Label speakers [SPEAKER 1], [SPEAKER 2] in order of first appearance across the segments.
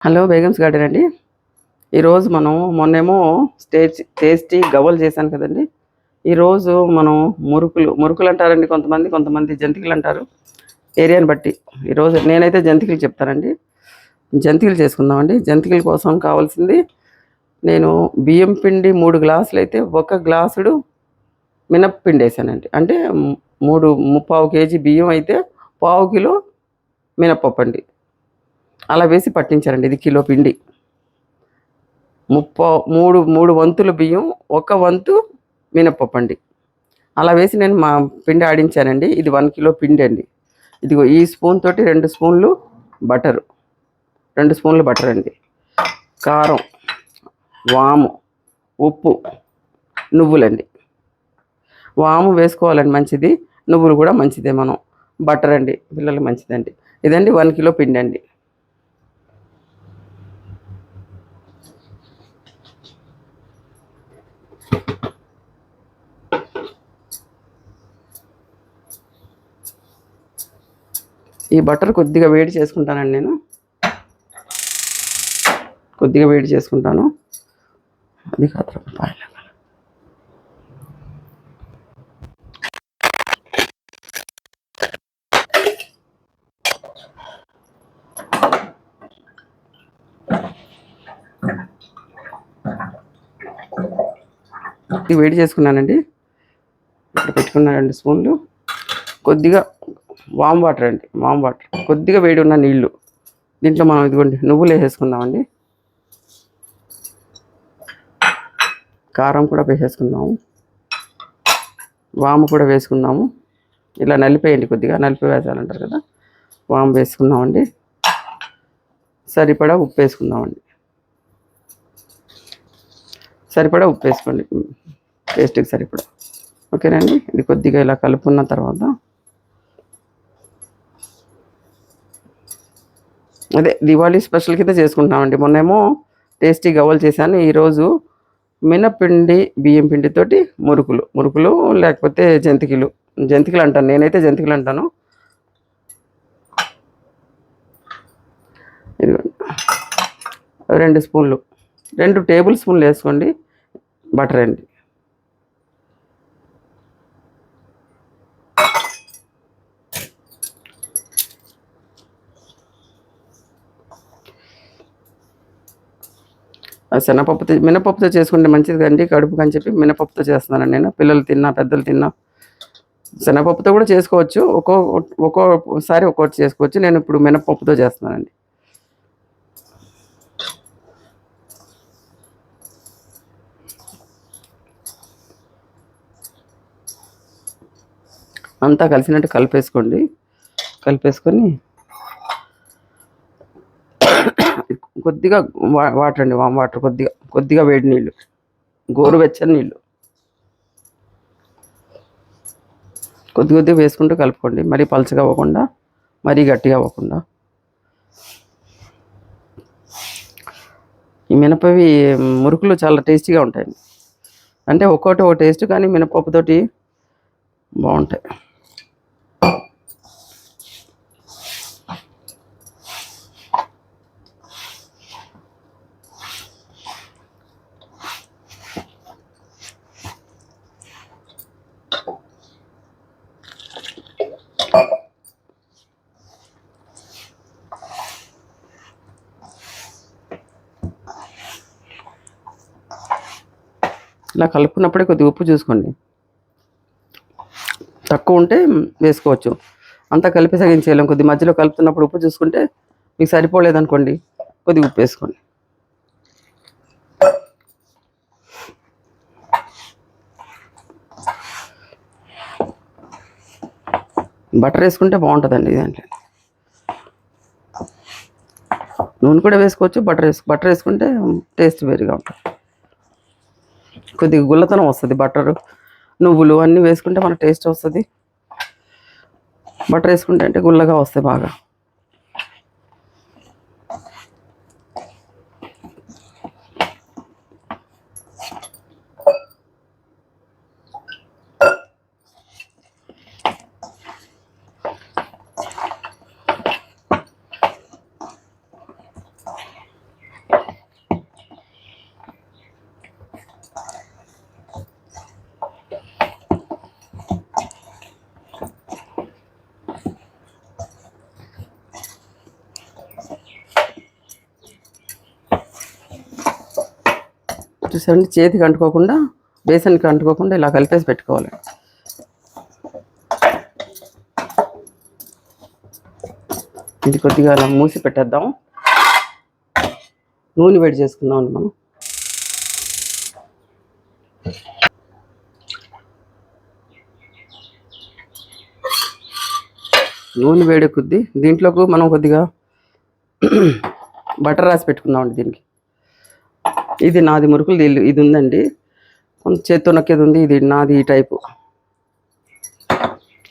[SPEAKER 1] Hello Begums garden అండి. ఈరోజు మనం మొన్నేమో టేస్టీ గవ్వలు చేశాను కదండి. ఈరోజు మనం మురుకులు అంటారండి కొంతమంది జంతికలు అంటారు, ఏరియాని బట్టి. ఈరోజు నేనైతే జంతికలు చెప్తానండి. జంతికలు చేసుకుందామండి. జంతికల కోసం కావాల్సింది, నేను బియ్యం పిండి 3 గ్లాసులు అయితే 1 గ్లాసుడు మినప్పిండి వేసానండి. అంటే 3 కేజీ బియ్యం అయితే 1/4 కిలో మినప్పప్పు అండి. అలా వేసి పట్టించారండి. ఇది కిలో పిండి. 3 వంతులు బియ్యం, 1 వంతు మినప్పప్పు అండి. అలా వేసి నేను మా పిండి ఆడించానండి. ఇది 1 కిలో పిండి అండి. ఇదిగో ఈ స్పూన్ తోటి 2 స్పూన్లు బటరు, 2 స్పూన్లు బటర్ అండి. కారం, వాము, ఉప్పు, నువ్వులండి. వాము వేసుకోవాలండి, మంచిది. నువ్వులు కూడా మంచిదే. బటర్ అండి, పిల్లలకి మంచిదండి. ఇదండి 1 కిలో పిండి అండి. ఈ బటర్ కొద్దిగా వేడి చేసుకుంటానండి. నేను కొద్దిగా వేడి చేసుకుంటాను. అది కాదు, వేడి చేసుకున్నానండి. ఇక్కడ పెట్టుకున్న 2 స్పూన్లు. కొద్దిగా వామ్ వాటర్ అండి, వామ్ వాటర్. కొద్దిగా వేడి ఉన్న నీళ్ళు. దీంట్లో మనం ఇదిగోండి నువ్వులు వేసేసుకుందామండి. కారం కూడా వేసేసుకుందాము. వాము కూడా వేసుకుందాము. ఇలా నలిపేయండి, కొద్దిగా నలిపి వేసాలంటారు కదా. వాము వేసుకుందామండి. సరిపడా ఉప్పు వేసుకుందామండి. సరిపడా ఉప్పు వేసుకోండి, టేస్ట్కి సరిపడా. ఓకేనండి. ఇది కొద్దిగా ఇలా కలుపుకున్న తర్వాత, అదే దివాళీ స్పెషల్ కింద చేసుకుంటామండి. మొన్నేమో టేస్టీ గవ్వలు చేశాను. ఈరోజు మినపిండి బియ్యం పిండితోటి మురుకులు లేకపోతే జంతికలు అంటాను. నేనైతే జంతికలు అంటాను. ఇదిగోండి 2 స్పూన్లు, 2 టేబుల్ స్పూన్లు వేసుకోండి బటర్ అండి. మినపప్పుతో చేసుకుంటే మంచిది కండి, కడుపుకి అని చెప్పి మినపప్పుతో చేస్తున్నానండి నేను. పిల్లలు తిన్నా, పెద్దలు తిన్నా. శనగపప్పుతో కూడా చేసుకోవచ్చు, ఒక్కోసారి ఒక్కోటి చేసుకోవచ్చు. నేను ఇప్పుడు మినపప్పుతో చేస్తున్నానండి. అంతా కలిసినట్టు కలిపేసుకొని కొద్దిగా వాటర్ అండి, వామ్ వాటర్. కొద్దిగా వేడి నీళ్ళు, గోరువెచ్చని నీళ్ళు కొద్దిగా వేసుకుంటూ కలుపుకోండి. మరీ పలచగా అవ్వకుండా, మరీ గట్టిగా అవ్వకుండా. ఈ మినపవి మురుకులు చాలా టేస్టీగా ఉంటాయండి. అంటే ఒక్కోటి ఒక టేస్ట్, కానీ మినపప్పుతోటి బాగుంటాయి. ఇలా కలుపుకున్నప్పుడే కొద్దిగా ఉప్పు చూసుకోండి. తక్కువ ఉంటే వేసుకోవచ్చు. అంతా కలిపి సగించేయాలి. కొద్ది మధ్యలో కలుపుతున్నప్పుడు ఉప్పు చూసుకుంటే, మీకు సరిపోలేదనుకోండి కొద్దిగా ఉప్పు వేసుకోండి. బటర్ వేసుకుంటే బాగుంటుందండి దాంట్లో. నూనె కూడా వేసుకోవచ్చు. బటర్ వేసుకుంటే టేస్ట్ వేరుగా ఉంటుంది. కొద్దిగా గుల్లతనం వస్తుంది. బటరు, నువ్వులు అన్నీ వేసుకుంటే మనకు టేస్ట్ వస్తుంది. బటర్ వేసుకుంటే అంటే గుల్లగా వస్తాయి బాగా. చూసారండి, చేతికి అంటుకోకుండా, బేసన్కి అంటుకోకుండా ఇలా కలిపేసి పెట్టుకోవాలి. ఇది కొద్దిగా అలా మూసి పెట్టేద్దాం. నూనె వేడి చేసుకుందాం అండి మనం. నూనె వేడెక్కుద్ది. దీంట్లోకి మనం కొద్దిగా బటర్ రాసి పెట్టుకుందామండి దీనికి. ఇది నాది మురుకులు ఇది ఉందండి, కొంచెం చేత్తో నొక్కేది ఉంది. ఇది నాది ఈ టైపు.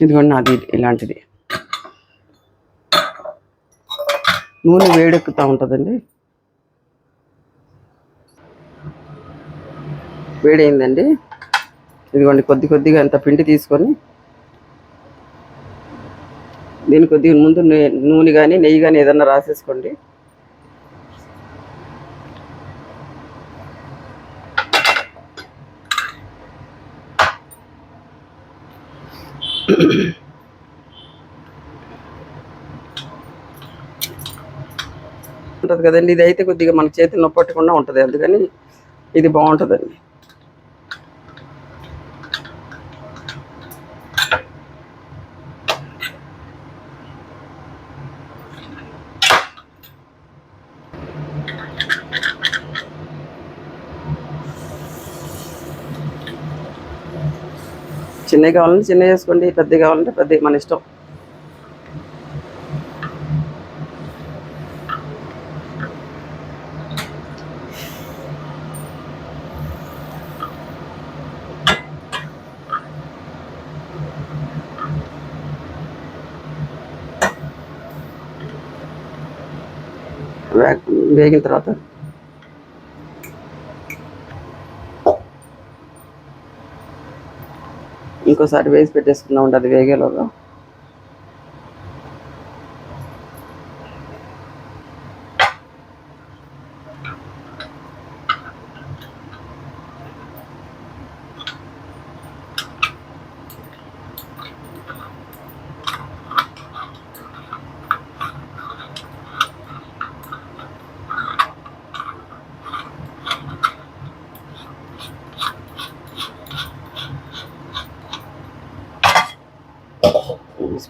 [SPEAKER 1] ఇదిగోండి నాది ఇలాంటిది. నూనె వేడెక్కుతూ ఉంటుందండి. వేడైందండి. ఇదిగోండి కొద్దిగా అంత పిండి తీసుకొని దీని కొద్దిగా ముందు నూనె కానీ నెయ్యి కానీ ఏదన్నా రాసేసుకోండి. ఉంటుంది కదండి, ఇది అయితే కొద్దిగా మన చేతి నొప్పి పట్టకుండా ఉంటుంది, అందుకని ఇది బాగుంటుందండి. చిన్నవి కావాలంటే చిన్నవి వేసుకోండి, పెద్దవి కావాలంటే పెద్దవి, మన ఇష్టం. వేగిన తర్వాత ఇంకోసారి వేసి పెట్టేసుకుందాం అండి, అది వేగేలోగా.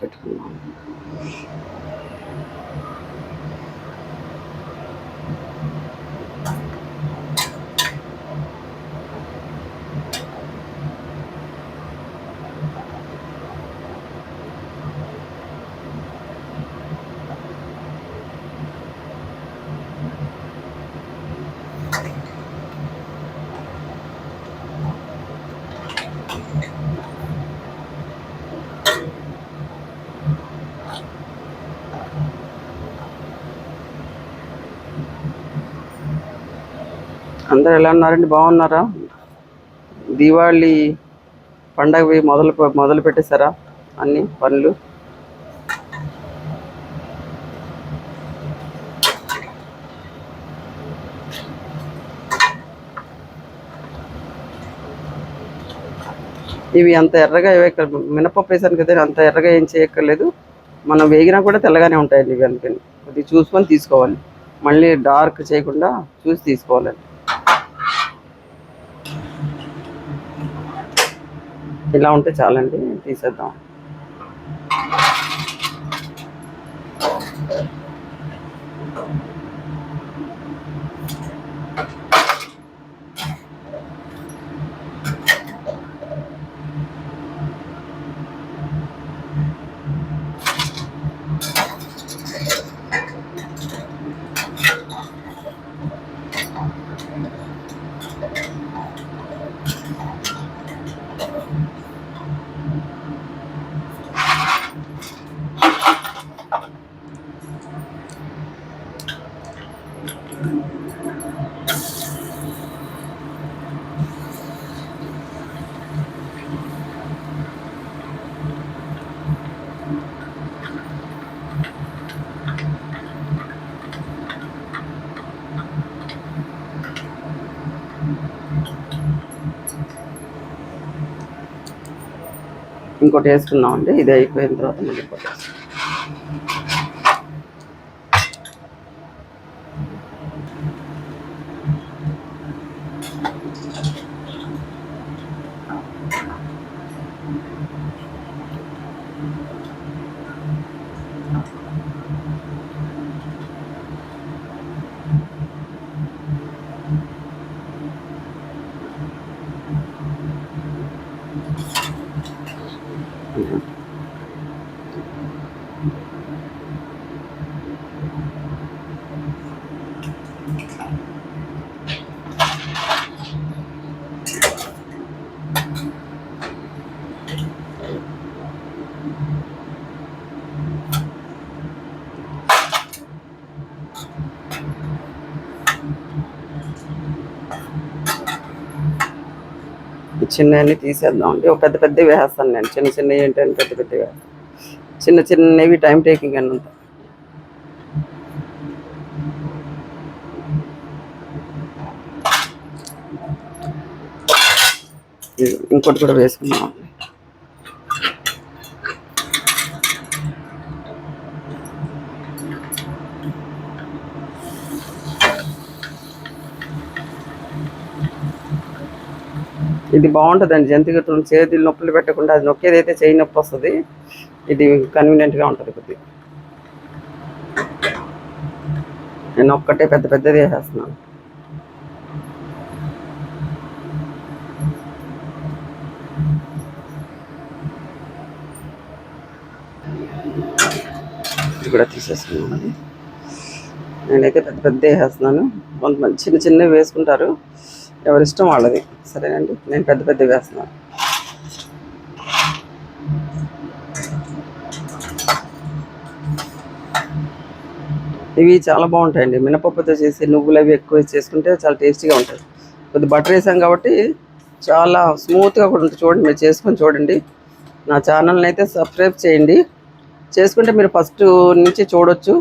[SPEAKER 1] పెట్టుకున్నాం. అందరు ఎలా ఉన్నారండి, బాగున్నారా? దీవాళి పండగ మొదలు పెట్టేశారా అన్ని పనులు? ఇవి అంత ఎర్రగా మినపప్పు వేసాను కదా, అంత ఎర్రగా ఏం చేయక్కర్లేదు. మనం వేగినా కూడా తెల్లగానే ఉంటాయండి ఇవి, అందుకని కొద్దిగా చూసుకొని తీసుకోవాలి. మళ్ళీ డార్క్ చేయకుండా చూసి తీసుకోవాలండి. ఇలా ఉంటే చాలండి, తీసేద్దాం. ఇంకోటి వేసుకున్నాం అండి, ఇది అయిపోయిన తర్వాత మళ్ళీ ఇంకోటి. చిన్నవన్నీ తీసేద్దాం అండి. ఒక పెద్ద పెద్దవి వేస్తాను నేను. చిన్న చిన్నవి ఏంటంటే పెద్ద పెద్దవి వేస్తాను. చిన్న చిన్నవి టైం టేకింగ్ అన్నంత. ఇంకోటి కూడా వేసుకున్నాం. ఇది బాగుంటుందండి. జంతికలు చేతులు నొప్పులు పెట్టకుండా, అది నొక్కేదైతే చేయి నొప్పి వస్తుంది. ఇది కన్వీనియంట్గా ఉంటుంది కొద్దిగా. నేను ఒక్కటే పెద్ద పెద్దది వేసేస్తున్నాను. ఇది కూడా తీసేసుకున్నాను. నేనైతే పెద్ద పెద్ద వేసేస్తున్నాను. కొంతమంది చిన్న చిన్నవి వేసుకుంటారు, ఎవరిష్టం వాళ్ళది. సరేనండి, నేను పెద్ద పెద్ద వేస్తున్నాను. ఇవి చాలా బాగుంటాయండి. మినపప్పుతో చేసి నువ్వులు అవి ఎక్కువ చేసుకుంటే చాలా టేస్టీగా ఉంటాయి. కొద్దిగా బటర్ వేసాం కాబట్టి చాలా స్మూత్గా కూడా ఉంటుంది. చూడండి, మీరు చేసుకొని చూడండి. నా ఛానల్ని అయితే సబ్స్క్రైబ్ చేయండి. చేసుకుంటే మీరు ఫస్ట్ నుంచి చూడొచ్చు,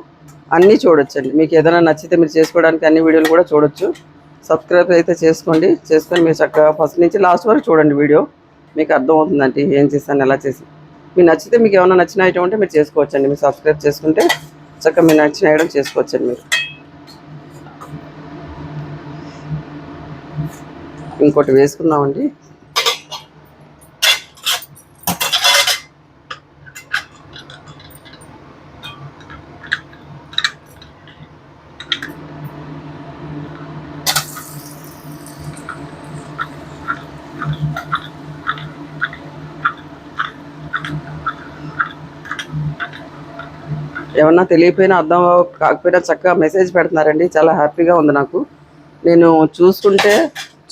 [SPEAKER 1] అన్నీ చూడొచ్చండి. మీకు ఏదైనా నచ్చితే మీరు చేసుకోవడానికి అన్ని వీడియోలు కూడా చూడొచ్చు. సబ్స్క్రైబ్ అయితే చేసుకోండి. చేసుకొని మీరు చక్కగా ఫస్ట్ నుంచి లాస్ట్ వరకు చూడండి వీడియో. మీకు అర్థమవుతుందండి ఏం చేస్తాను, ఎలా చేసి. మీకు నచ్చితే, మీకు ఏమైనా నచ్చిన ఐటమ్ ఉంటే మీరు చేసుకోవచ్చండి. మీరు సబ్స్క్రైబ్ చేసుకుంటే చక్కగా మీరు నచ్చిన ఐటమ్ చేసుకోవచ్చండి. మీరు ఇంకోటి వేసుకుందామండి. ఏమన్నా తెలియకపోయినా, అర్థం కాకపోయినా చక్కగా మెసేజ్ పెడుతున్నారండి. చాలా హ్యాపీగా ఉంది నాకు. నేను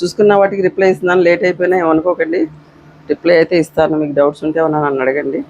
[SPEAKER 1] చూసుకున్న వాటికి రిప్లై ఇస్తున్నాను. లేట్ అయిపోయినా ఏమనుకోకండి, రిప్లై అయితే ఇస్తాను. మీకు డౌట్స్ ఉంటే ఏమన్నా నన్ను అడగండి.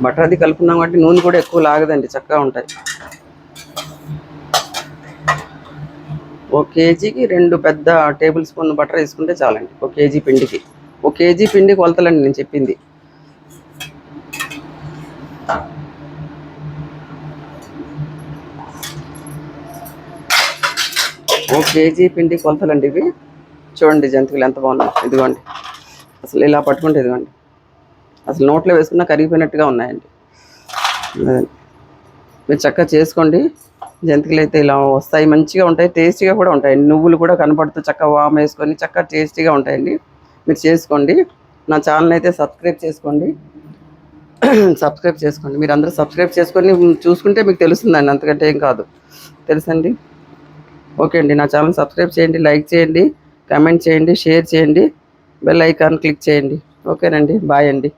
[SPEAKER 1] బటర్ అది కలుపుకున్నాం కాబట్టి నూనె కూడా ఎక్కువ లాగదండి, చక్కగా ఉంటాయి. 1 కేజీకి 2 పెద్ద టేబుల్ స్పూన్ బటర్ వేసుకుంటే చాలండి. 1 కేజీ పిండికి. 1 కేజీ పిండి కొలతలండి నేను చెప్పింది. 1 కేజీ పిండి కొలతలండి ఇవి. చూడండి జంతికలు ఎంత బాగున్నాయి. ఇదిగోండి, అసలు ఇలా పట్టుకుంటే ఇదిగోండి, అసలు నోట్లో వేసుకున్నా కరిగిపోయినట్టుగా ఉన్నాయండి. మీరు చక్కగా చేసుకోండి. జంతికలు అయితే ఇలా వస్తాయి, మంచిగా ఉంటాయి, టేస్టీగా కూడా ఉంటాయి. నువ్వులు కూడా కనపడుతూ చక్కగా వామ్ వేసుకొని చక్కగా టేస్టీగా ఉంటాయండి. మీరు చేసుకోండి. నా ఛానల్ అయితే సబ్స్క్రైబ్ చేసుకోండి. మీరు అందరూ సబ్స్క్రైబ్ చేసుకొని చూసుకుంటే మీకు తెలుస్తుందండి, అంతకంటే ఏం కాదు. తెలుసండి. ఓకే అండి, నా ఛానల్ సబ్స్క్రైబ్ చేయండి, లైక్ చేయండి, కామెంట్ చేయండి, షేర్ చేయండి, బెల్ ఐకాన్ క్లిక్ చేయండి. ఓకేనండి, బాయ్ అండి.